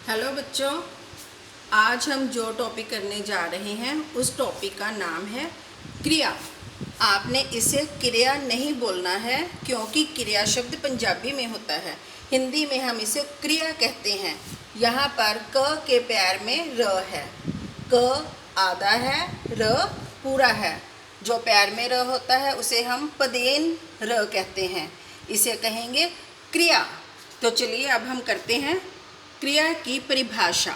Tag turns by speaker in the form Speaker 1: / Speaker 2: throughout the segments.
Speaker 1: Hello बच्चों, आज हम जो टॉपिक करने जा रहे हैं उस टॉपिक का नाम है क्रिया। आपने इसे क्रिया नहीं बोलना है क्योंकि क्रिया शब्द पंजाबी में होता है। हिंदी में हम इसे क्रिया कहते हैं। यहाँ पर क के पैर में र है। क आधा है, र पूरा है। जो पैर में र होता है उसे हम पदेन र कहते हैं। इसे कहेंगे क्रिया। तो चलिए अब हम करते हैं क्रिया की परिभाषा।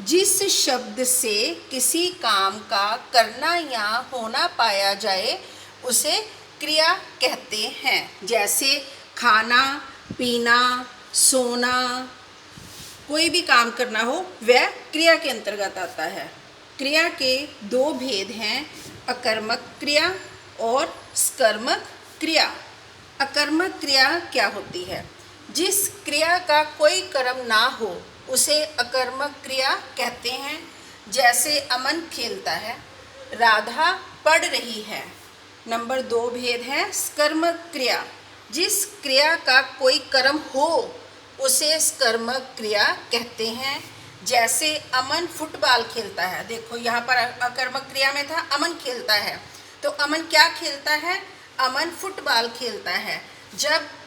Speaker 1: जिस शब्द से किसी काम का करना या होना पाया जाए उसे क्रिया कहते हैं। जैसे खाना, पीना, सोना, कोई भी काम करना हो वह क्रिया के अंतर्गत आता है। क्रिया के दो भेद हैं, अकर्मक क्रिया और सकर्मक क्रिया। अकर्मक क्रिया क्या होती है? जिस क्रिया का कोई कर्म ना हो उसे अकर्मक क्रिया कहते हैं। जैसे अमन खेलता है, राधा पढ़ रही है। नंबर 2 भेद है सकर्मक क्रिया। जिस क्रिया का कोई कर्म हो उसे सकर्मक क्रिया कहते हैं। जैसे अमन फुटबॉल खेलता है। देखो यहाँ पर अकर्मक क्रिया में था अमन खेलता है, तो अमन क्या खेलता है? अमन फुटबॉल खेलता है। जब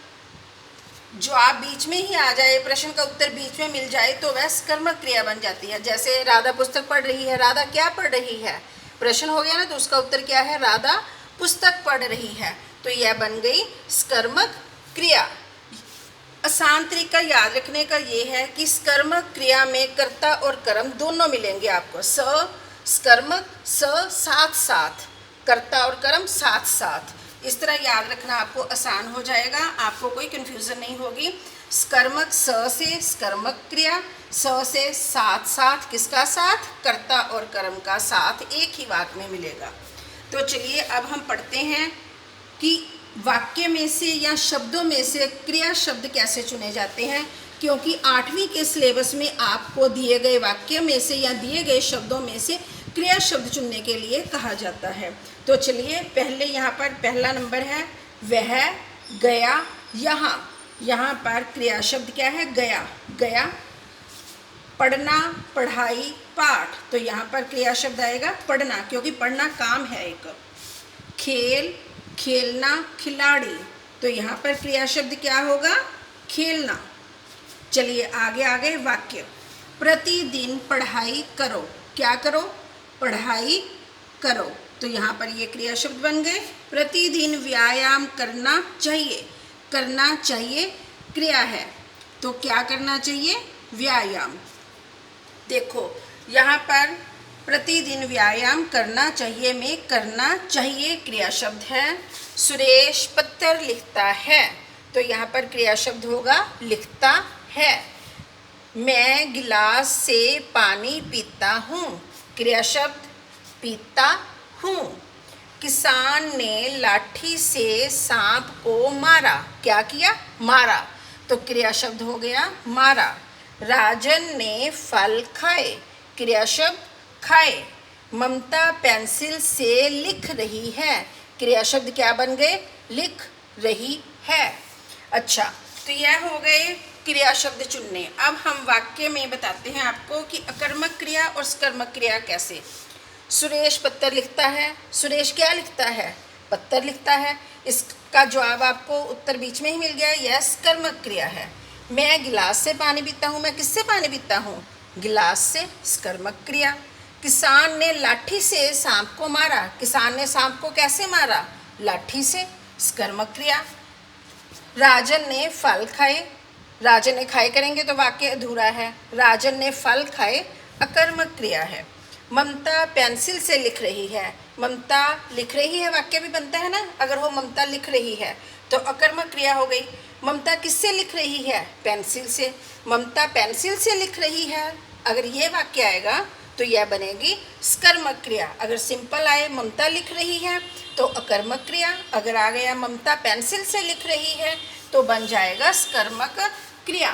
Speaker 1: जवाब बीच में ही आ जाए, प्रश्न का उत्तर बीच में मिल जाए तो वह सकर्मक क्रिया बन जाती है। जैसे राधा पुस्तक पढ़ रही है, राधा क्या पढ़ रही है? प्रश्न हो गया ना, तो उसका उत्तर क्या है? राधा पुस्तक पढ़ रही है। तो यह बन गई सकर्मक क्रिया। आसान तरीका याद रखने का ये है कि सकर्मक क्रिया में कर्ता और कर्म दोनों मिलेंगे आपको। सकर्मक, साथ साथ, कर्ता और कर्म साथ साथ। इस तरह याद रखना आपको आसान हो जाएगा, आपको कोई कन्फ्यूज़न नहीं होगी। सकर्मक स से सकर्मक क्रिया, स से साथ साथ, किसका साथ? कर्ता और कर्म का साथ एक ही वाक्य में मिलेगा। तो चलिए अब हम पढ़ते हैं कि वाक्य में से या शब्दों में से क्रिया शब्द कैसे चुने जाते हैं। क्योंकि 8वीं के सिलेबस में आपको दिए गए वाक्य में से या दिए गए शब्दों में से क्रिया शब्द चुनने के लिए कहा जाता है। तो चलिए पहले यहाँ पर पहला नंबर है वह गया यहाँ। यहाँ पर क्रिया शब्द क्या है? गया। गया। पढ़ना, पढ़ाई, पाठ, तो यहाँ पर क्रिया शब्द आएगा पढ़ना, क्योंकि पढ़ना काम है एक। खेल, खेलना, खिलाड़ी, तो यहाँ पर क्रिया शब्द क्या होगा? खेलना। चलिए आगे आगे वाक्य। प्रतिदिन पढ़ाई करो। क्या करो? पढ़ाई करो, तो यहाँ पर ये क्रिया शब्द बन गए। प्रतिदिन व्यायाम करना चाहिए। करना चाहिए क्रिया है, तो क्या करना चाहिए? व्यायाम। देखो यहाँ पर प्रतिदिन व्यायाम करना चाहिए में करना चाहिए क्रिया शब्द है। सुरेश पत्र लिखता है, तो यहाँ पर क्रिया शब्द होगा लिखता है। मैं गिलास से पानी पीता हूँ, क्रिया शब्द पीता हूँ। किसान ने लाठी से सांप को मारा। क्या किया? मारा, तो क्रिया शब्द हो गया मारा। राजन ने फल खाए, क्रिया शब्द खाए। ममता पेंसिल से लिख रही है, क्रिया शब्द क्या बन गए? लिख रही है। अच्छा, तो यह हो गए क्रिया शब्द चुनने। अब हम वाक्य में बताते हैं आपको कि अकर्मक क्रिया और सकर्मक क्रिया कैसे। सुरेश पत्र लिखता है। सुरेश क्या लिखता है? पत्र लिखता है। इसका जवाब आपको उत्तर बीच में ही मिल गया, यह सकर्मक क्रिया है। मैं गिलास से पानी पीता हूँ, मैं किससे पानी पीता हूँ? गिलास से, सकर्मक क्रिया। किसान ने लाठी से सांप को मारा। किसान ने सांप को कैसे मारा? लाठी से, सकर्मक क्रिया। राजन ने फल खाए। राजन ने खाए करेंगे तो वाक्य अधूरा है। राजन ने फल खाए अकर्मक क्रिया है। ममता पेंसिल से लिख रही है। ममता लिख रही है, वाक्य भी बनता है ना, अगर वो ममता लिख रही है तो अकर्मक क्रिया हो गई। ममता किससे लिख रही है? पेंसिल से। ममता पेंसिल से लिख रही है, अगर ये वाक्य आएगा तो यह बनेगी सकर्मक क्रिया। अगर सिंपल आए ममता लिख रही है तो अकर्मक क्रिया। अगर आ गया ममता पेंसिल से लिख रही है तो बन जाएगा सकर्मक क्रिया।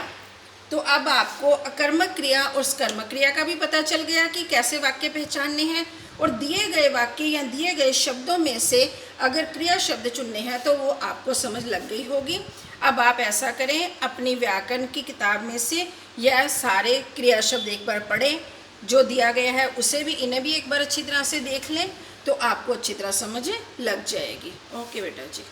Speaker 1: तो अब आपको अकर्मक क्रिया और सकर्मक क्रिया का भी पता चल गया कि कैसे वाक्य पहचानने हैं। और दिए गए वाक्य या दिए गए शब्दों में से अगर क्रिया शब्द चुनने हैं तो वो आपको समझ लग गई होगी। अब आप ऐसा करें, अपनी व्याकरण की किताब में से यह सारे क्रिया शब्द एक बार पढ़ें, जो दिया गया है उसे भी, इन्हें भी एक बार अच्छी तरह से देख लें, तो आपको अच्छी तरह समझ लग जाएगी। ओके बेटा जी।